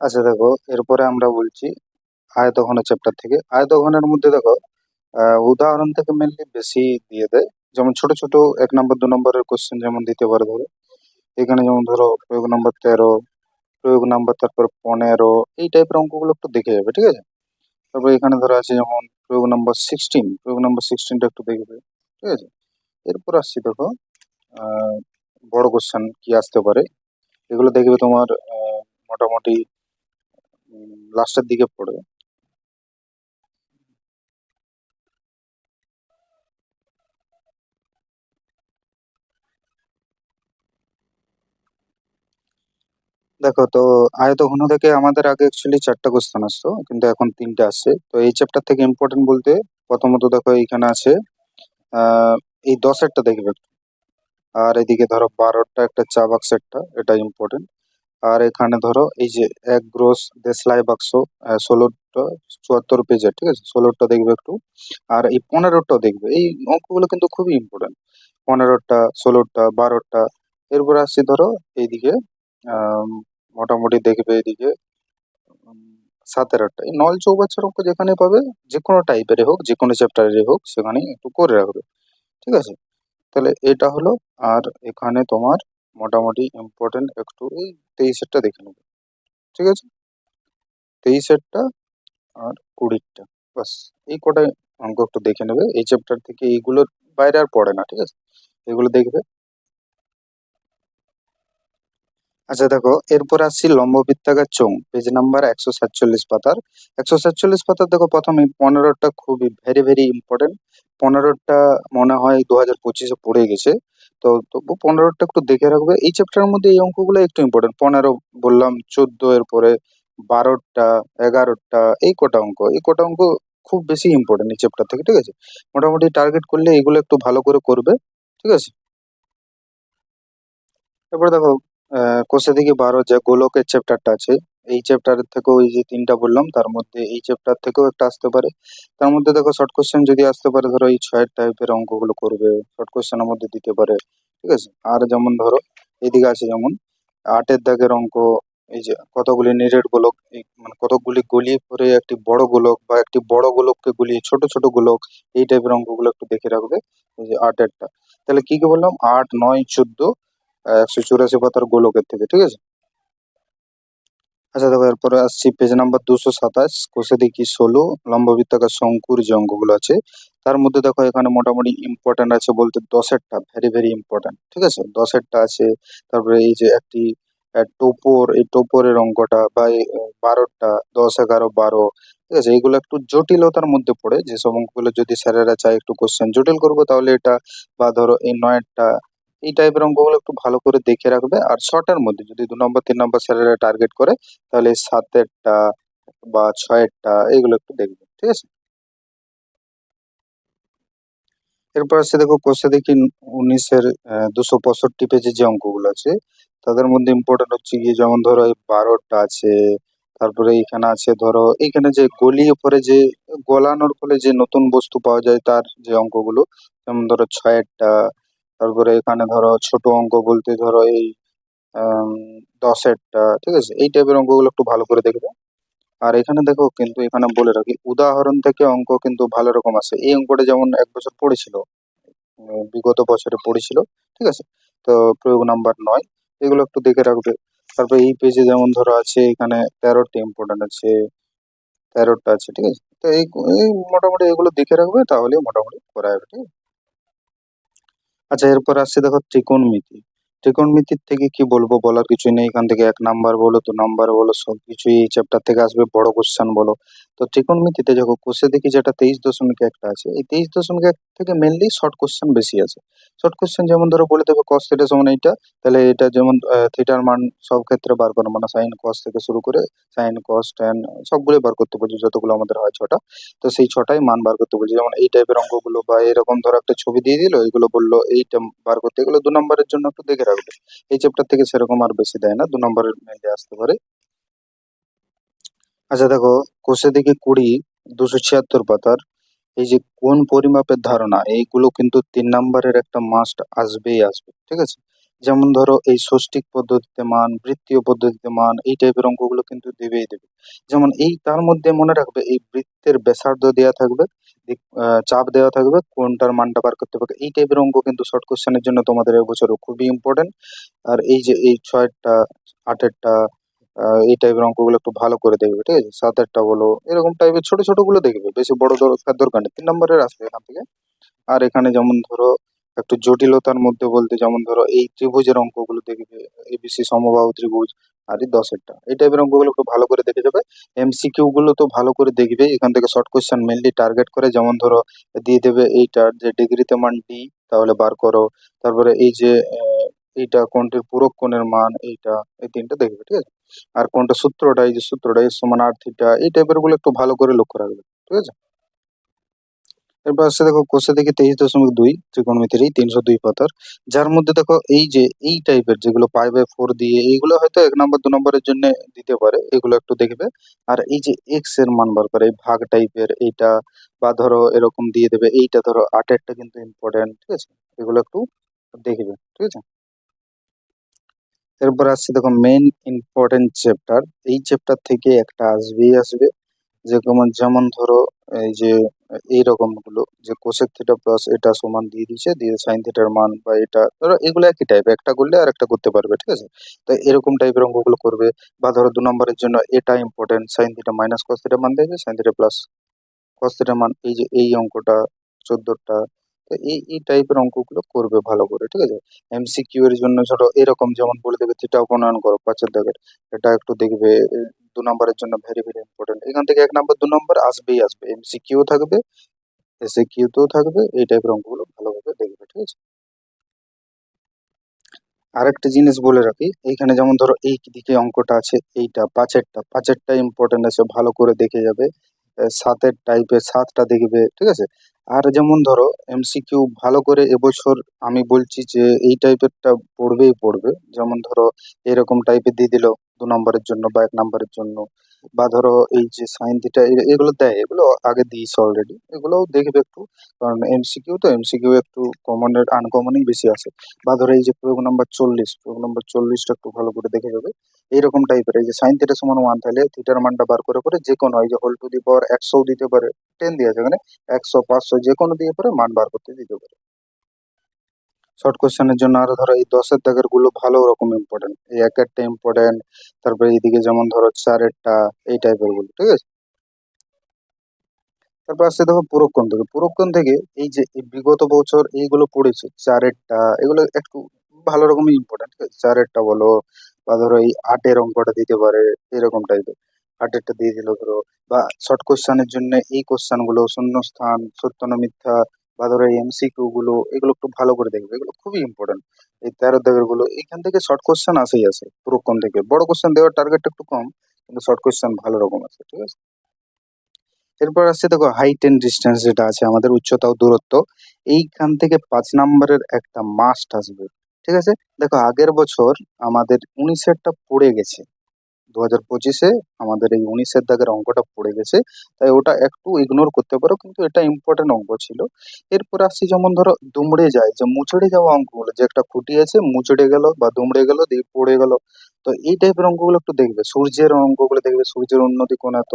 আচ্ছা দেখো, এরপরে আমরা বলছি আয়তঘনের চ্যাপ্টার থেকে। আয়তঘনের মধ্যে দেখো উদাহরণ থেকে মেনলি বেশি দিয়ে দেয়। যেমন ছোট ছোট 1 নম্বর 2 নম্বরের কোশ্চেন যেমন দিতে পারে। ধরো এখানে যেমন ধরো প্রয়োগ নম্বর 13, প্রয়োগ নাম্বার তারপর 15, এই টাইপের অঙ্কগুলো একটু দেখে যাবে, ঠিক আছে। তারপর এখানে ধরো আছে যেমন প্রয়োগ নম্বর 16, প্রয়োগ নম্বর 16টা একটু দেখবে, ঠিক আছে। এরপর আসছি দেখো আহ বড় কোশ্চেন কি আসতে পারে, এগুলো দেখবে তোমার মোটামুটি লাস্টের দিকে পড়বে। দেখো তো, আয়তঘন থেকে আমাদের আগে অ্যাকচুয়ালি 4টা কোশ্চেন আসতো, কিন্তু এখন 3টে আসছে। তো এই চ্যাপ্টার থেকে ইম্পর্টেন্ট বলতে প্রথমত দেখো এইখানে আছে আহ এই 10-এরটা দেখবে, আর এদিকে ধরো 12টা একটা চা বাক্সেরটা, এটা ইম্পর্টেন্ট। আর এখানে ধরো এই যে এক গ্রোস দেশলাই বাক্স 16টা 74 পেজের, ঠিক আছে, 16টা দেখবে একটু। আর এই 15টাও দেখবে, এই অঙ্কগুলো কিন্তু খুবই ইম্পর্টেন্ট। 15টা 16টা 12টা। এরপর আসছি ধরো এইদিকে আহ মোটামুটি দেখবে এদিকে 17টা। এই নল চৌবাচ্চার অঙ্ক যেখানে পাবে, যে কোনো টাইপের হোক, যে কোনো চ্যাপ্টারের হোক, সেখানে একটু করে রাখবে, ঠিক আছে। তাহলে এটা হলো। আর এখানে তোমার মোটামুটি ইম্পর্টেন্ট একটু এই 23-এরটা দেখে নেবে, ঠিক আছে। 23-এরটা আর 20টা, বাস। এই কটাই অঙ্ক একটু দেখে নেবে এই চ্যাপ্টার থেকে, এইগুলোর বাইরে আর পড়ে না, ঠিক আছে। এগুলো দেখবে। আচ্ছা দেখো, এরপর আসছি লম্ববৃত্তাকার চোঙ, পেজ নাম্বার 147 পাতার। 147 পাতার দেখো, প্রথমে 15টা খুবই ভেরি ভেরি ইম্পর্টেন্ট। 15টা মনে হয় 2025-এ পড়ে গেছে। তো তবু 15টা একটু দেখে রাখবে, এই চ্যাপ্টারের মধ্যে এই অঙ্কগুলো একটু ইম্পর্টেন্ট। 15 বললাম, 14 এর পরে 12টা 11টা, এই কটা অঙ্ক খুব বেশি ইম্পর্টেন্ট এই চ্যাপ্টার থেকে, ঠিক আছে। মোটামুটি টার্গেট করলে এগুলো একটু ভালো করে করবে, ঠিক আছে। তারপরে দেখো কোষে থেকে 12 যে গোলকের চ্যাপ্টারটা আছে, এই চ্যাপ্টার থেকেও ওই যে 3টা বললাম, তার মধ্যে এই চ্যাপ্টার থেকেও একটা আসতে পারে। তার মধ্যে দেখো শর্ট কোশ্চেন যদি আসতে পারে, ধরো এই 6 টাইপের অঙ্কগুলো করবে, শর্ট কোশ্চেনের মধ্যে দিতে পারে, ঠিক আছে। আর যেমন ধরো এদিকে আছে যেমন 8-এর দাগের অঙ্ক, এই যে কতগুলি নিরেট গোলক, মানে কতগুলি গলিয়ে পরে একটি বড় গোলক, বা একটি বড় গোলককে গুলিয়ে ছোট ছোট গোলক, এই টাইপের অঙ্কগুলো একটু দেখে রাখবে। এই যে 8-এরটা, তাহলে কি কি বললাম, 8, 9, 14, 184 পাতার গোলকের থেকে, ঠিক আছে। আচ্ছা দেখো, এরপরে আসছি পেজ নাম্বার 227, কোষে দেখি 16, লম্ববৃত্তাকার শঙ্কুর যে অঙ্কগুলো আছে, তার মধ্যে দেখো এখানে মোটামুটি ইম্পর্টেন্ট আছে বলতে 10-এরটা ভেরি ভেরি ইম্পর্টেন্ট, ঠিক আছে। 10-এরটা আছে। তারপরে এই যে একটি টোপর, এই টোপরের অঙ্কটা, বা এই 12টা 10, 11, 12, ঠিক আছে। এইগুলো একটু জটিলতার মধ্যে পড়ে, যেসব অঙ্কগুলো যদি স্যারেরা চায় একটু কোশ্চেন জটিল করবো, তাহলে এটা। বা ধরো এই 9-এরটা, এই টাইপের অঙ্কগুলো একটু ভালো করে দেখে রাখবে। আর শর্টের মধ্যে যদি 2 নম্বর 3 নম্বর স্যারেরা টার্গেট করে, তাহলে 7-এরটা বা 6-এরটা এগুলো একটু দেখবে, ঠিক আছে। এরপর আসছে দেখো কোষে দেখি 19-এর 265 পেজে যে অঙ্কগুলো আছে, তাদের মধ্যে ইম্পর্টেন্ট হচ্ছে গিয়ে যেমন ধরো এই 12টা আছে। তারপরে এখানে আছে ধরো এইখানে যে গলিয়ে পরে যে গলানোর ফলে যে নতুন বস্তু পাওয়া যায়, তার যে অঙ্কগুলো, যেমন ধরো 6-এরটা। তারপরে এখানে ধরো ছোট অঙ্ক বলতে ধরো এই 10-এরটা, ঠিক আছে। এই টাইপের অঙ্কগুলো একটু ভালো করে দেখবে। আর এখানে দেখো, কিন্তু এখানে বলে রাখি, উদাহরণ থেকে অঙ্ক কিন্তু ভালো রকম আছে। এই অঙ্কটা যেমন এক বছর পড়েছিল, বিগত বছরে পড়েছিল, ঠিক আছে। তো প্রয়োগ নাম্বার 9, এগুলো একটু দেখে রাখবে। তারপর এই পেজে যেমন ধরো আছে এখানে 13টা ইম্পর্টেন্ট আছে, 13টা আছে, ঠিক আছে। তো এই মোটামুটি এগুলো দেখে রাখবে, তাহলে মোটামুটি করা যাবে, ঠিক আছে। আচ্ছা, এরপর আসছে দেখো ত্রিকোণমিতি। ত্রিকোণমিতির থেকে কি বলবো, বলার কিছুই নেই। এখান থেকে 1 নাম্বার বলো, 2 নাম্বার বলো, সবকিছুই এই চ্যাপ্টার থেকে আসবে, বড় কোশ্চেন বলো। তো ত্রিকোণমিতিতে দেখো কোষে দেখি যেটা 23.1 আছে, এই 23.1 থেকে মেনলি শর্ট কোশ্চেন বেশি আছে। শর্ট কোশ্চেন যেমন ধরো বলে দেবে cos থিটা সমান এইটা, তাহলে এটা যেমন থিটার মান সব ক্ষেত্রে বার করো, মানে সাইন কস থেকে শুরু করে সাইন কস ট্যান সবগুলোই বার করতে বলছি, যতগুলো আমাদের হয় 6টা। তো সেই 6টাই মান বার করতে বলছি। যেমন এই টাইপের অঙ্কগুলো, বা এরকম ধরো একটা ছবি দিয়ে দিল, এগুলো বললো এইটা বার করতে, এগুলো 2 নম্বরের জন্য একটু দেখে রাখবে। এই চ্যাপ্টার থেকে সেরকম আর বেশি দেয় না, 2 নম্বরের মেনলি আসতে পারে। আচ্ছা দেখো, কোষে দেখি 20, 276 পাতার, এই যে কোন পরিমাপের ধারণা, এইগুলো কিন্তু 3 নম্বরের একটা মাস্ট আসবেই আসবে, ঠিক আছে। যেমন ধরো এই ষষ্ঠিক পদ্ধতিতে মান, বৃত্তীয় পদ্ধতিতে মান, এই টাইপের অঙ্কগুলো কিন্তু দেবেই দেবে। যেমন এই তার মধ্যে মনে রাখবে এই বৃত্তের ব্যাসার্ধ দেওয়া থাকবে, চাপ দেওয়া থাকবে, কোনটার মানটা বার করতে পারবে, এই টাইপের অঙ্ক কিন্তু শর্ট কোশ্চেনের জন্য তোমাদের এবছরও খুবই ইম্পর্টেন্ট। আর এই যে এই ছয়েরটা, আটেরটা, এই টাইপের অঙ্কগুলো একটু ভালো করে দেখবে, ঠিক আছে? সাতেরটা বলো, এরকম টাইপের ছোট ছোট গুলো দেখবে, বেশি বড় দরকার নেই। 3 নম্বরের আসবে এখান থেকে। আর এখানে যেমন ধরো একটু জটিলতার মধ্যে বলতে, যেমন ধরো এই ত্রিভুজের অঙ্কগুলো দেখবে, এবিসি সমবাহু ত্রিভুজ, আর এই 10-এরটা, এই টাইপের অঙ্কগুলো একটু ভালো করে দেখে যাবে। এমসিকিউ গুলো তো ভালো করে দেখবে, এখান থেকে শর্ট কোশ্চেন মেনলি টার্গেট করে, যেমন ধরো দিয়ে দেবে এইটার যে ডিগ্রিতে মান ডি, তাহলে বার করো। তারপরে এই যে এইটা কোনটির পূরক কোণের মান, এইটা, এই তিনটা দেখবে, ঠিক আছে? আর কোনটা সূত্রটা, এই যে সূত্রটা এর সমান আর থিটা, এই টাইপের গুলো একটু ভালো করে লক্ষ্য রাখবে, ঠিক আছে? এরপর আসছে দেখো কোষে থেকে 23.2 ত্রিকোণমিতির 302 পাতার, যার মধ্যে দেখো এই যে এই টাইপের যেগুলো π/4 দিয়ে, এইগুলো হয়তো 1 নম্বর 2 নম্বরের জন্য দিতে পারে, এগুলো একটু দেখবে। আর এই যে এক্স এর মান বার করে এই ভাগ টাইপের এইটা, বা ধরো এরকম দিয়ে দেবে, এইটা ধরো 8-এরটা কিন্তু ইম্পর্টেন্ট, ঠিক আছে? এগুলো একটু দেখবে, ঠিক আছে? এরপর আসছে দেখো মেন ইম্পর্টেন্ট চ্যাপ্টার, এই চ্যাপ্টার থেকে একটা আসবেই আসবে। যেমন যেমন ধরো এই যে এইরকম গুলো, যে কোসেক থিটা প্লাস এটা সমান দিয়ে দিচ্ছে, দিয়ে সাইন থিটার মান, বা এটা ধরো এগুলো একই টাইপ, একটা করলে আর একটা করতে পারবে, ঠিক আছে? তো এরকম টাইপের অঙ্কগুলো করবে। বা ধরো 2 নম্বরের জন্য এটা important, sine theta minus cos theta মান দেবে, sine theta plus cos theta মান, এই যে এই অঙ্কটা 14টা। তো এই টাইপের অঙ্কগুলো করবে ভালো করে, ঠিক আছে? এমসিকিউ এর জন্য ধরো এরকম যেমন বলে দেবে থিটা অপনয়ন করো 5-এর দাগের, এটা একটু দেখবে। 2 নম্বরের জন্য ভেরি ভেরি ইম্পর্টেন্ট, এখান থেকে 1 নম্বর 2 নম্বর আসবেই আসবে, এমসিকিউ থাকবে, এসএকিউ তেও থাকবে, এই টাইপের অঙ্কগুলো ভালোভাবে দেখবে, ঠিক আছে? আরেকটা জিনিস বলে রাখি, এইখানে যেমন ধরো এই দিকে অঙ্কটা আছে, এইটা পাঁচেরটা ইম্পর্টেন্ট আছে, ভালো করে দেখে যাবে। 7-এর টাইপের 7টা দেখবে, ঠিক আছে? আর যেমন ধরো এমসিকিউ ভালো করে এবছর আমি বলছি যে এই টাইপেরটা পড়বেই পড়বে। যেমন ধরো এরকম টাইপের দিয়ে দিল 2 নম্বরের জন্য বা 1 নম্বরের জন্য, বা ধরো এই যে সাইন থিটা, এগুলো দেয়, এগুলো আগে দিয়েছে অলরেডি, এগুলোও দেখবে একটু। কারণ এমসিকিউ তো এমসিকিউ একটু কমনের আনকমনই বেশি আছে। বা ধরো এই যে প্রয়োগ নম্বর 40 একটু ভালো করে দেখে যাবে। এইরকম টাইপের এই যে সাইন থিটা সমান 1, তাহলে থিটার মানটা বার করে করে যে কোনো এই যে হোল টু দি পাওয়ার 100 দিতে পারে, 10 দিয়ে আছে এখানে, 100 500 যে কোনো দিয়ে পারে মান বার করতে দিতে পারে। শর্ট কোশ্চেনের জন্য আরো ধরো এই 10-এর দাগের গুলো ভালো রকম ইম্পর্টেন্ট, এই 1-এরটা ইম্পর্টেন্ট। তারপরে এইদিকে যেমন ধরো 4-এরটা, এই টাইপের গুলো, ঠিক আছে? তারপর আসছে দেখো পুরক্ষণ থেকে এই যে এই বিগত বছর এইগুলো পড়েছে 4-এরটা, এগুলো একটু ভালো রকমই ইম্পর্টেন্ট, ঠিক আছে? 4-এরটা বলো, বা ধরো এই 8-এর অঙ্কটা দিতে পারে, এরকম টাইপের 8-এরটা দিয়ে দিল ধরো। বা শর্ট কোশ্চেনের জন্য এই কোশ্চেন গুলো, শূন্যস্থান, সত্য না মিথ্যা, বা ধরো এই এমসিকিউ গুলো, এগুলো একটু ভালো করে দেখবে, এগুলো খুবই ইম্পর্টেন্ট। এই 13 দাগের গুলো, এইখান থেকে শর্ট কোশ্চেন আসেই আসে পুরক্ষণ থেকে, বড় কোশ্চেন দেওয়ার টার্গেটটা একটু কম, কিন্তু শর্ট কোশ্চেন ভালো রকম আছে, ঠিক আছে? এরপর আসছে দেখো হাইট এন্ড ডিস্টেন্স, যেটা আছে আমাদের উচ্চতা ও দূরত্ব, এইখান থেকে 5 নম্বরের একটা মাস্ট আসবে, ঠিক আছে? দেখো আগের বছর আমাদের 19-এরটা পড়ে গেছে, 2025-এ আমাদের এই 19-এর দাগের অঙ্কটা পড়ে গেছে, তাই ওটা একটু ইগনোর করতে পারো, কিন্তু এটা ইম্পর্টেন্ট অঙ্ক ছিল। এরপর আসছি যেমন ধরো দুমড়ে যায়, যে মুচড়ে যাওয়া অঙ্কগুলো, যে একটা খুঁটি আছে মুচড়ে গেল বা দুমড়ে গেল দিয়ে পড়ে গেল, তো এই টাইপের অঙ্কগুলো একটু দেখবে। সূর্যের অঙ্কগুলো দেখবে, সূর্যের উন্নতি কোণ এত,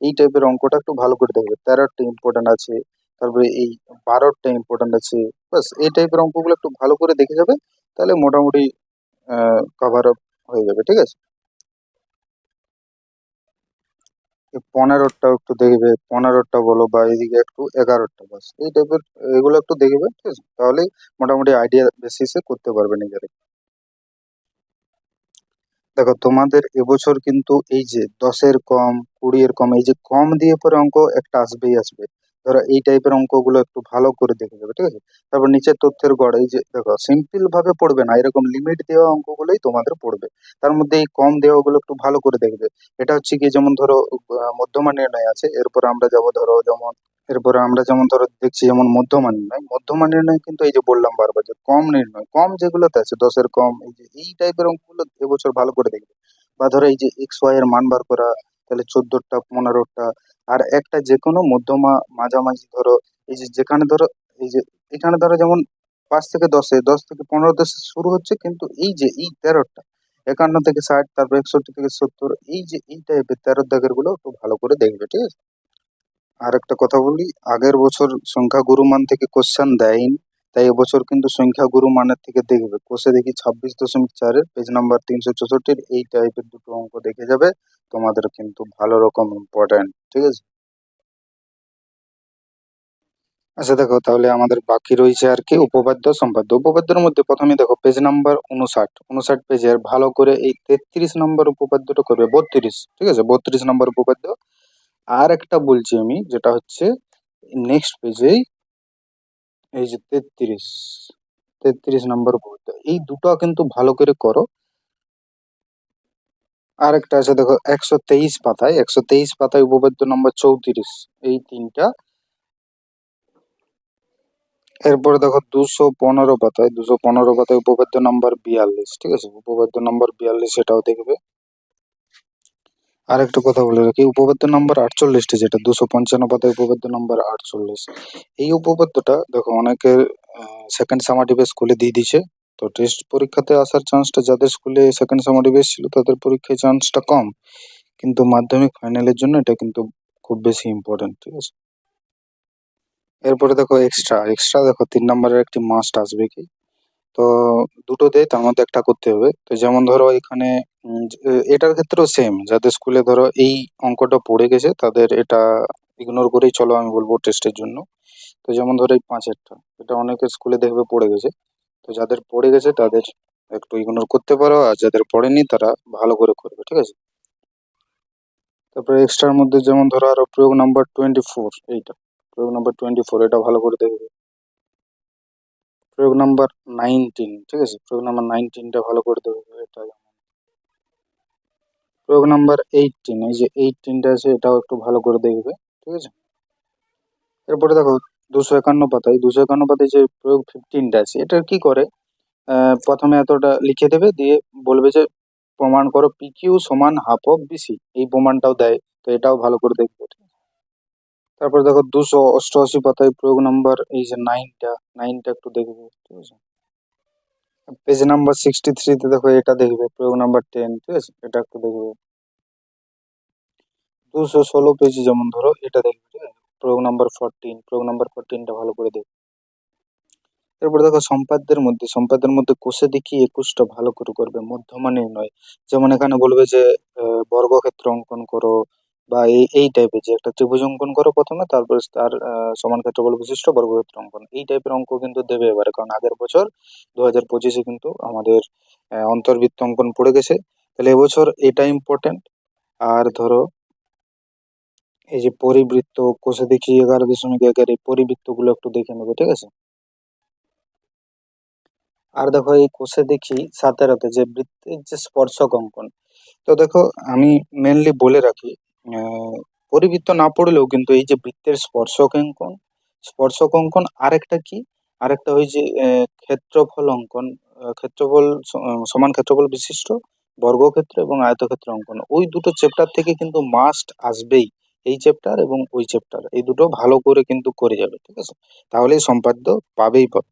এই টাইপের অঙ্কটা একটু ভালো করে দেখবে। 13-টা ইম্পর্টেন্ট আছে, তারপরে এই 12-টা ইম্পর্টেন্ট আছে। বাস এই টাইপের অঙ্কগুলো একটু ভালো করে দেখে যাবে, তাহলে মোটামুটি কভার আপ হয়ে যাবে, ঠিক আছে? 15-টা একটু দেখবে, 15-টা বলো, বা এদিকে একটু 11-টা, বাস এই টাইপের এগুলো একটু দেখবে, ঠিক আছে? তাহলে মোটামুটি আইডিয়া বেসিসে করতে পারবে নিজেরা। দেখো তোমাদের এবছর কিন্তু এই যে 10-এর কম, 20-এর কম, এই যে কম দিয়ে পরে অঙ্ক একটা আসবেই আসবে। ধরো এই টাইপের অঙ্কগুলো একটু ভালো করে দেখে যাবে, ঠিক আছে? তারপর নিচের তথ্যের গড়, এই যে দেখো সিম্পল ভাবে পড়বে না, এরকম লিমিট দেওয়া অঙ্কগুলোই তোমাদের পড়বে। তার মধ্যে এই কম দেওয়াগুলো একটু ভালো করে দেখবে। এটা হচ্ছে কি, যেমন ধরো মধ্যমা নির্ণয় আছে, এরপরে আমরা যেমন ধরো দেখছি, যেমন মধ্যমা নির্ণয় কিন্তু এই যে বললাম বারবার, যে কম নির্ণয়, কম যেগুলোতে আছে 10-এর কম, এই যে এই টাইপের অঙ্কগুলো এবছর ভালো করে দেখবে। বা ধরো এই যে এক্স ওয়াই এর মান বার করা, তাহলে 14-টা 15-টা। আর একটা যে কোনো মধ্যমা মাঝামাঝি ধরো, এই যে যেখানে ধরো এই যে এখানে ধরো যেমন 5 থেকে 10-এ, 10 থেকে 15 দেশে শুরু হচ্ছে, কিন্তু এই যে এই 13টা, 51 থেকে 60, তারপর 61 থেকে 70, এই যে এই টাইপের 13 দাগের গুলো একটু ভালো করে দেখবে, ঠিক আছে? আর একটা কথা বলি, আগের বছর সংখ্যা গুরুমান থেকে কোশ্চেন দেয়নি, তাই এবছর কিন্তু সংখ্যা গুরুমানের থেকে দেখবে। কোষে দেখি 26.4-এর পেজ নাম্বার 364, এই টাইপের দুটো অঙ্ক দেখে যাবে, তোমাদের কিন্তু ভালো রকম ইম্পর্টেন্ট, ঠিক আছে? আচ্ছা দেখো, তাহলে আমাদের বাকি রয়েছে আর কি উপপাদ্য সম্পাদ্য। উপপাদ্যের মধ্যে প্রথমে দেখো পেজ নাম্বার 59, পেজের ভালো করে এই 33 নম্বর উপপাদ্যটা করবে, 32, ঠিক আছে, 32 নম্বর উপপাদ্য। আর একটা বলছি আমি, যেটা হচ্ছে নেক্সট পেজেই এই যে 33 নম্বর উপপাদ্য, এই দুটো কিন্তু ভালো করে করো। আর একটা আছে দেখো 123 পাতায় উপপাদ্য নম্বর 34, এই তিনটা। এরপরে দেখো 215 পাতায় উপপাদ্য নাম্বার 42, ঠিক আছে, উপপাদ্য নাম্বার 42 এটাও দেখবে। আর একটা কথা বলে রাখি, উপপাদ্য নাম্বার 48টি, যেটা 255 পাতায় উপপাদ্য নাম্বার 48, এই উপপাদ্যটা দেখো অনেকের সেকেন্ড সামাটিভ স্কুলে দিয়ে দিছে। তো টেস্ট পরীক্ষাতে আসার চান্সটা, যাদের স্কুলে সেকেন্ড সামাটিভ ছিল তাদের পরীক্ষায় চান্সটা কম, কিন্তু মাধ্যমিক ফাইনালের জন্য এটা কিন্তু খুব বেশি ইম্পর্টেন্ট, ঠিক আছে? এরপরে দেখো এক্সট্রা দেখো 3 নম্বরের একটি মাস্ট আসবে কি, তো দুটো দেয়, তার মধ্যে একটা করতে হবে। তো যেমন ধরো এখানে এটার ক্ষেত্রেও সেম, যাদের স্কুলে ধরো এই অঙ্কটা পড়ে গেছে তাদের এটা ইগনোর করেই চলো, আমি বলবো টেস্টের জন্য। তো যেমন ধরো এই 5-এরটা, এটা অনেকের স্কুলে দেখবে পড়ে গেছে, তো যাদের পড়ে গেছে তাদের একটু ইগনোর করতে পারো, আর যাদের পড়েনি তারা ভালো করে করবে, ঠিক আছে? তারপরে এক্সট্রার মধ্যে যেমন ধরো আরো প্রয়োগ নাম্বার 24, এইটা প্রয়োগ নাম্বার 24, এটা ভালো করে দেখবে। প্রয়োগ নাম্বার 19, ঠিক আছে, প্রয়োগ নাম্বার 19টা ভালো করে দেখবে। এটা প্রয়োগ নাম্বার 18, এই যে 18টা আছে, এটাও একটু ভালো করে দেখবে, ঠিক আছে? এরপরে দেখো 251 পাতায় যে প্রয়োগ 15টা আছে, এটা কি করে, প্রথমে এতটা লিখে দেবে, দিয়ে বলবে যে প্রমাণ করো পি কিউ সমান হাফ অফ বিসি, এই প্রমাণটাও দেয়, তো এটাও ভালো করে দেখবে, ঠিক আছে? তারপরে দেখো 288 পাতায় প্রয়োগ নাম্বার এই যে 9টা একটু দেখবে, ঠিক আছে? পেজ নাম্বার 63-তে দেখো এটা দেখবে, প্রয়োগ নাম্বার 10, ঠিক আছে, এটা একটু দেখবে। 216 পেজে যেমন ধরো এটা দেখবে, ঠিক আছে, প্রয়োগ নাম্বার 14টা ভালো করে দেখবে। এরপর দেখো সম্পাদ্যের মধ্যে কোষে দেখি 21টা ভালো করে করবে, মধ্যমা নির্ণয়। যেমন এখানে বলবে যে বর্গক্ষেত্র অঙ্কন করো, বা এই টাইপের যে একটা ত্রিভুজ অঙ্কন করো প্রথমে, তারপরে তার সমান ক্ষেত্রফল বিশিষ্ট বর্গক্ষেত্র অঙ্কন, এই টাইপের অঙ্ক কিন্তু দেবে এবারে, কারণ আগের বছর 2025-এ কিন্তু আমাদের অন্তর্বৃত্ত অঙ্কন পড়ে গেছে, তাহলে এবছর এটা ইম্পর্টেন্ট। আর ধরো এই যে পরিবৃত্ত, কোষে দেখি 11.11, এই পরিবৃত্তগুলো একটু দেখে নেবে, ঠিক আছে? আর দেখো এই কোষে দেখি 17-তে যে বৃত্তের যে স্পর্শক অঙ্কন, তো দেখো আমি মেনলি বলে রাখি, আহ, পরিবৃত্ত না পড়লেও কিন্তু এই যে বৃত্তের স্পর্শক অঙ্কন আরেকটা কি, আরেকটা ওই যে ক্ষেত্রফল অঙ্কন, ক্ষেত্রফল সমান ক্ষেত্রফল বিশিষ্ট বর্গক্ষেত্র এবং আয়তক্ষেত্র অঙ্কন, ওই দুটো চ্যাপ্টার থেকে কিন্তু মাস্ট আসবেই, এই চ্যাপ্টার এবং ওই চ্যাপ্টার, এই দুটো ভালো করে কিন্তু করে যাবে, ঠিক আছে? তাহলেই সম্পাদ্য পাবেই পাবে।